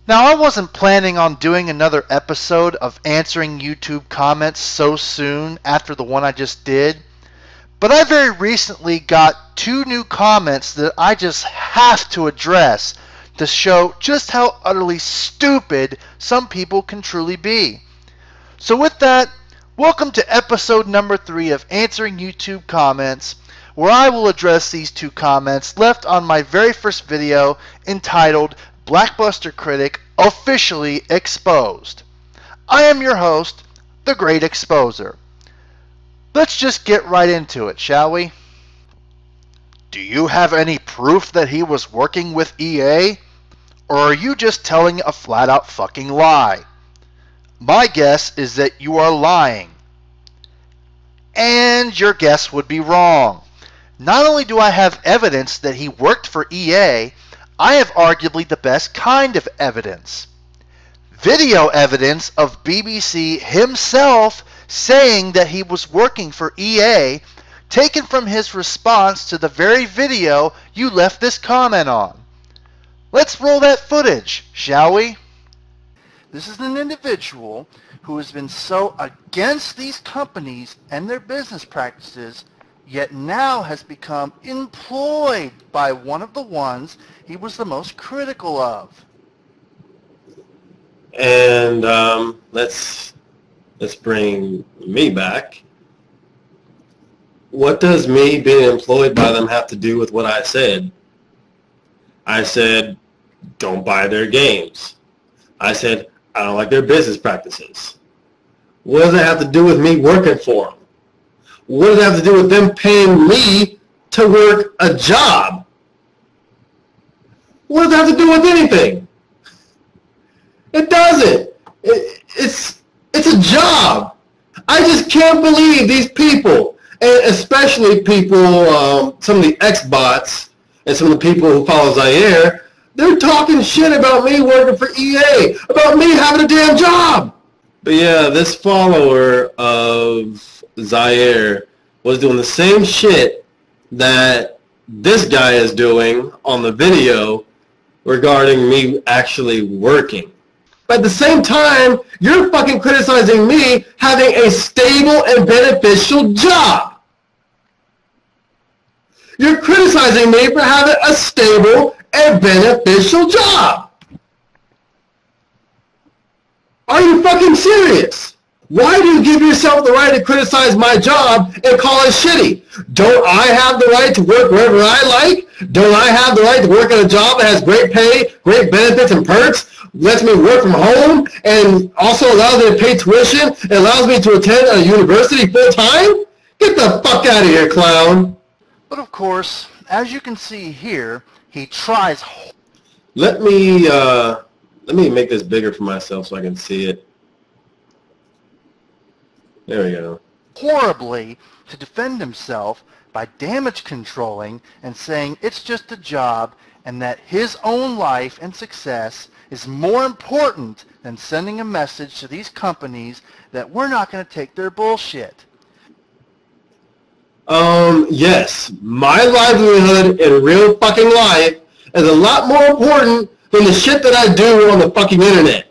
Now, I wasn't planning on doing another episode of answering YouTube comments so soon after the one I just did, but I very recently got 2 new comments that I just have to address to show just how utterly stupid some people can truly be. So with that, welcome to episode number 3 of Answering YouTube Comments, where I will address these 2 comments left on my very first video entitled Blackbuster Critic Officially Exposed. I am your host, The Great Exposer. Let's just get right into it, shall we? Do you have any proof that he was working with EA? Or are you just telling a flat-out fucking lie? My guess is that you are lying. And your guess would be wrong. Not only do I have evidence that he worked for EA, I have arguably the best kind of evidence. Video evidence of BBC himself saying that he was working for EA, taken from his response to the very video you left this comment on. Let's roll that footage, shall we? This is an individual who has been so against these companies and their business practices, yet now has become employed by one of the ones he was the most critical of. And let's bring me back. What does me being employed by them have to do with what I said? I said, don't buy their games. I said, I don't like their business practices. What does that have to do with me working for them? What does it have to do with them paying me to work a job? What does that have to do with anything? It doesn't. It's a job. I just can't believe these people, and especially people, some of the X-bots and some of the people who follow Zaire, they're talking shit about me working for EA, about me having a damn job. But yeah, this follower of Zaire was doing the same shit that this guy is doing on the video regarding me actually working. But at the same time, you're fucking criticizing me having a stable and beneficial job. You're criticizing me for having a stable and beneficial job. Are you fucking serious? Why do you give yourself the right to criticize my job and call it shitty? Don't I have the right to work wherever I like? Don't I have the right to work at a job that has great pay, great benefits and perks, lets me work from home, and also allows me to pay tuition, and allows me to attend a university full time? Get the fuck out of here, clown. But of course, as you can see here, he tries. Let me make this bigger for myself so I can see it. There we go. Horribly to defend himself by damage controlling and saying it's just a job and that his own life and success is more important than sending a message to these companies that we're not going to take their bullshit. Yes, my livelihood in real fucking life is a lot more important than the shit that I do on the fucking internet.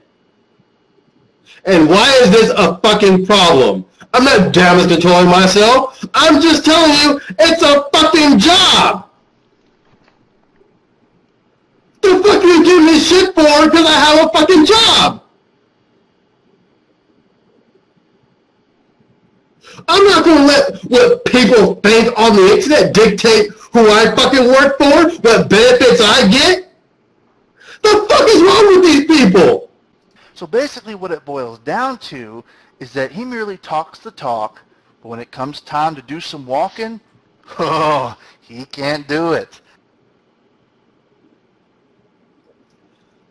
And why is this a fucking problem? I'm not damage controlling myself. I'm just telling you it's a fucking job. The fuck are you giving me shit for because I have a fucking job? I'm not going to let what people think on the internet dictate who I fucking work for, what benefits I get. The fuck is wrong with these people? So basically what it boils down to is that he merely talks the talk, but when it comes time to do some walking, oh, he can't do it.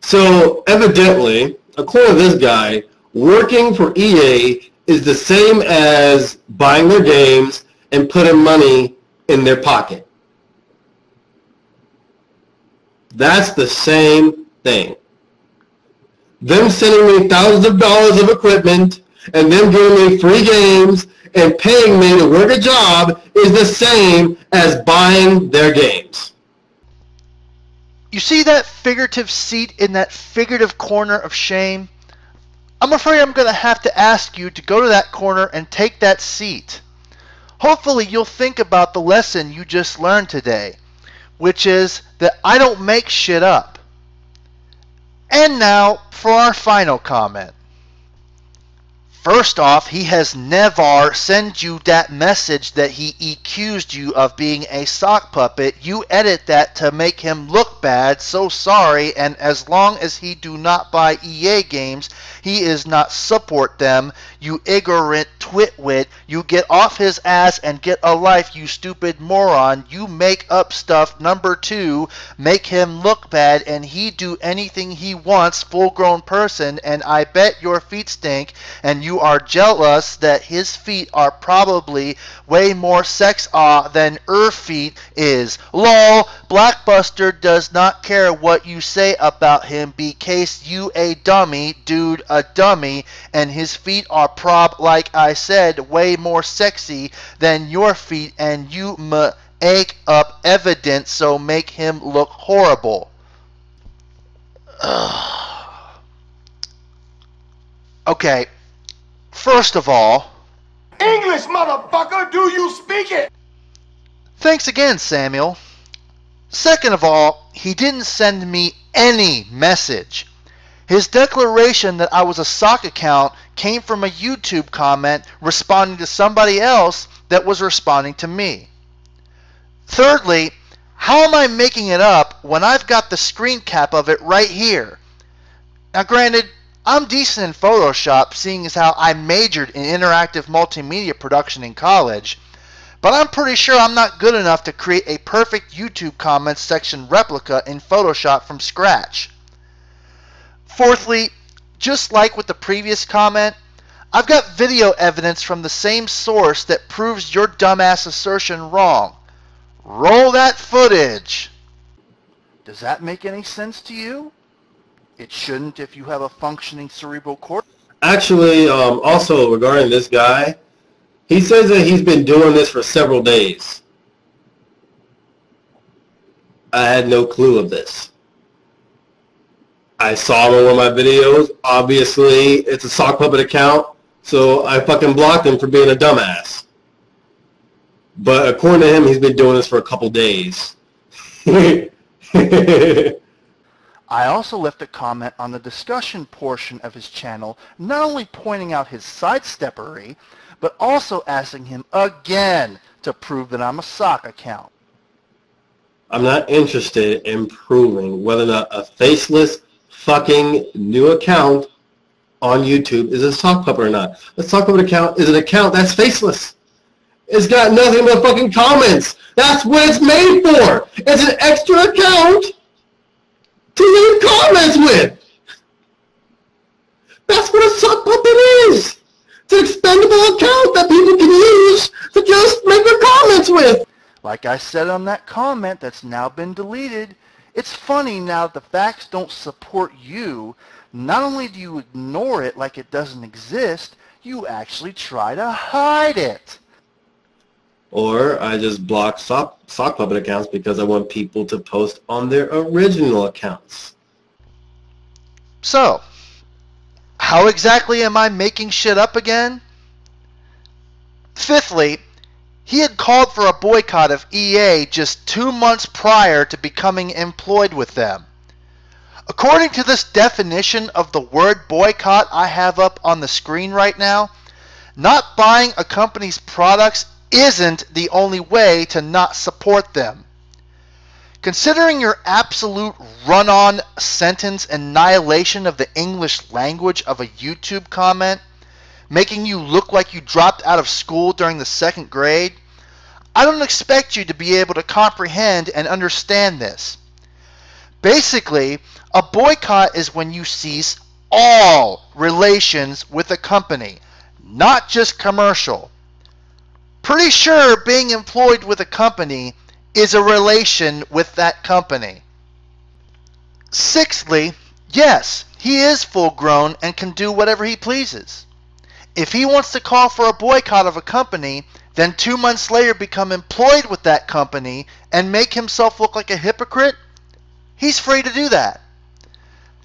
So evidently, according to this guy, working for EA is the same as buying their games and putting money in their pocket. That's the same thing. Them sending me thousands of dollars of equipment and them giving me free games and paying me to work a job is the same as buying their games. You see that figurative seat in that figurative corner of shame? I'm afraid I'm going to have to ask you to go to that corner and take that seat. Hopefully you'll think about the lesson you just learned today, which is that I don't make shit up. And now for our final comment. First off, he has never sent you that message that he accused you of being a sock puppet. You edit that to make him look bad. So sorry, and as long as he do not buy EA games, he is not support them. You ignorant twitwit. You get off his ass and get a life, you stupid moron. You make up stuff. Number 2, make him look bad, and he do anything he wants, full-grown person, and I bet your feet stink, and you are jealous that his feet are probably way more than feet is. LOL, Blackbuster does not care what you say about him because you a dummy, dude, a dummy, and his feet are like I said, way more sexy than your feet, and you make up evidence so make him look horrible. Okay. First of all, English, motherfucker, do you speak it? Thanks again, Samuel. Second of all, he didn't send me any message. His declaration that I was a sock account came from a YouTube comment responding to somebody else that was responding to me. Thirdly, how am I making it up when I've got the screen cap of it right here? Now granted, I'm decent in Photoshop, seeing as how I majored in interactive multimedia production in college, but I'm pretty sure I'm not good enough to create a perfect YouTube comments section replica in Photoshop from scratch. Fourthly, just like with the previous comment, I've got video evidence from the same source that proves your dumbass assertion wrong. Roll that footage. Does that make any sense to you? It shouldn't if you have a functioning cerebral cortex. Actually, also regarding this guy, he says that he's been doing this for several days. I had no clue of this. I saw him in one of my videos. Obviously, it's a sock puppet account, so I fucking blocked him for being a dumbass. But according to him, he's been doing this for a couple days. I also left a comment on the discussion portion of his channel, not only pointing out his sidesteppery, but also asking him again to prove that I'm a sock account. I'm not interested in proving whether or not a faceless fucking new account on YouTube is a sock puppet or not. A sock puppet account is an account that's faceless. It's got nothing but fucking comments. That's what it's made for. It's an extra account to leave comments with. That's what a sock puppet is. It's an expendable account that people can use to just make their comments with. Like I said on that comment that's now been deleted, it's funny now that the facts don't support you. Not only do you ignore it like it doesn't exist, you actually try to hide it. Or I just block sock puppet accounts because I want people to post on their original accounts. So, how exactly am I making shit up again? Fifthly, he had called for a boycott of EA just 2 months prior to becoming employed with them. According to this definition of the word boycott I have up on the screen right now, not buying a company's products isn't the only way to not support them. Considering your absolute run-on sentence annihilation of the English language of a YouTube comment, making you look like you dropped out of school during the 2nd grade, I don't expect you to be able to comprehend and understand this. Basically, a boycott is when you cease all relations with a company, not just commercial. Pretty sure being employed with a company is a relation with that company. Sixthly, yes, he is full grown and can do whatever he pleases. If he wants to call for a boycott of a company, then 2 months later become employed with that company and make himself look like a hypocrite, He's free to do that.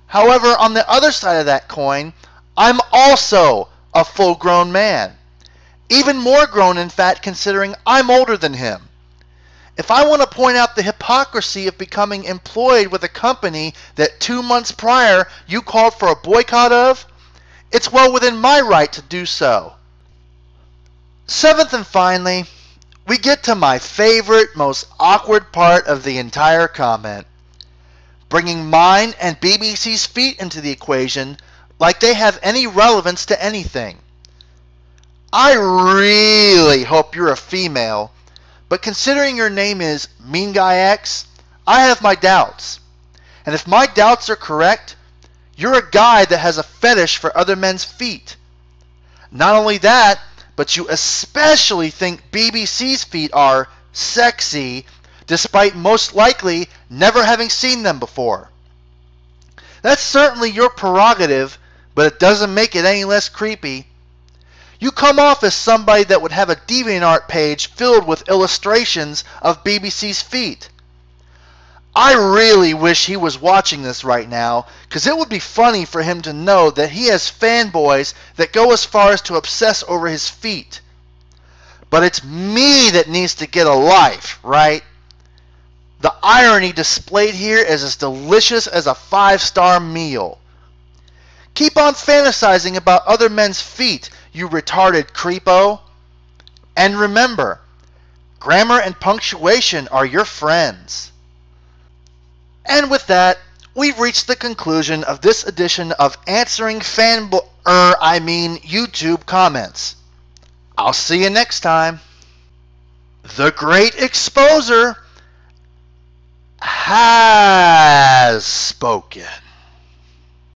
However, on the other side of that coin, I'm also a full-grown man. Even more grown, in fact, considering I'm older than him. If I want to point out the hypocrisy of becoming employed with a company that 2 months prior you called for a boycott of, it's well within my right to do so. Seventh and finally, we get to my favorite, most awkward part of the entire comment. Bringing mine and BBC's feet into the equation like they have any relevance to anything. I really hope you're a female, but considering your name is Mean Guy X, I have my doubts. And if my doubts are correct, you're a guy that has a fetish for other men's feet. Not only that, but you especially think BBC's feet are sexy, despite most likely never having seen them before. That's certainly your prerogative, but it doesn't make it any less creepy. You come off as somebody that would have a DeviantArt page filled with illustrations of BBC's feet. I really wish he was watching this right now, because it would be funny for him to know that he has fanboys that go as far as to obsess over his feet. But it's me that needs to get a life, right? The irony displayed here is as delicious as a 5-star meal. Keep on fantasizing about other men's feet, you retarded creepo. And remember, grammar and punctuation are your friends. And with that, we've reached the conclusion of this edition of Answering YouTube comments. I'll see you next time. The Great Exposer has spoken.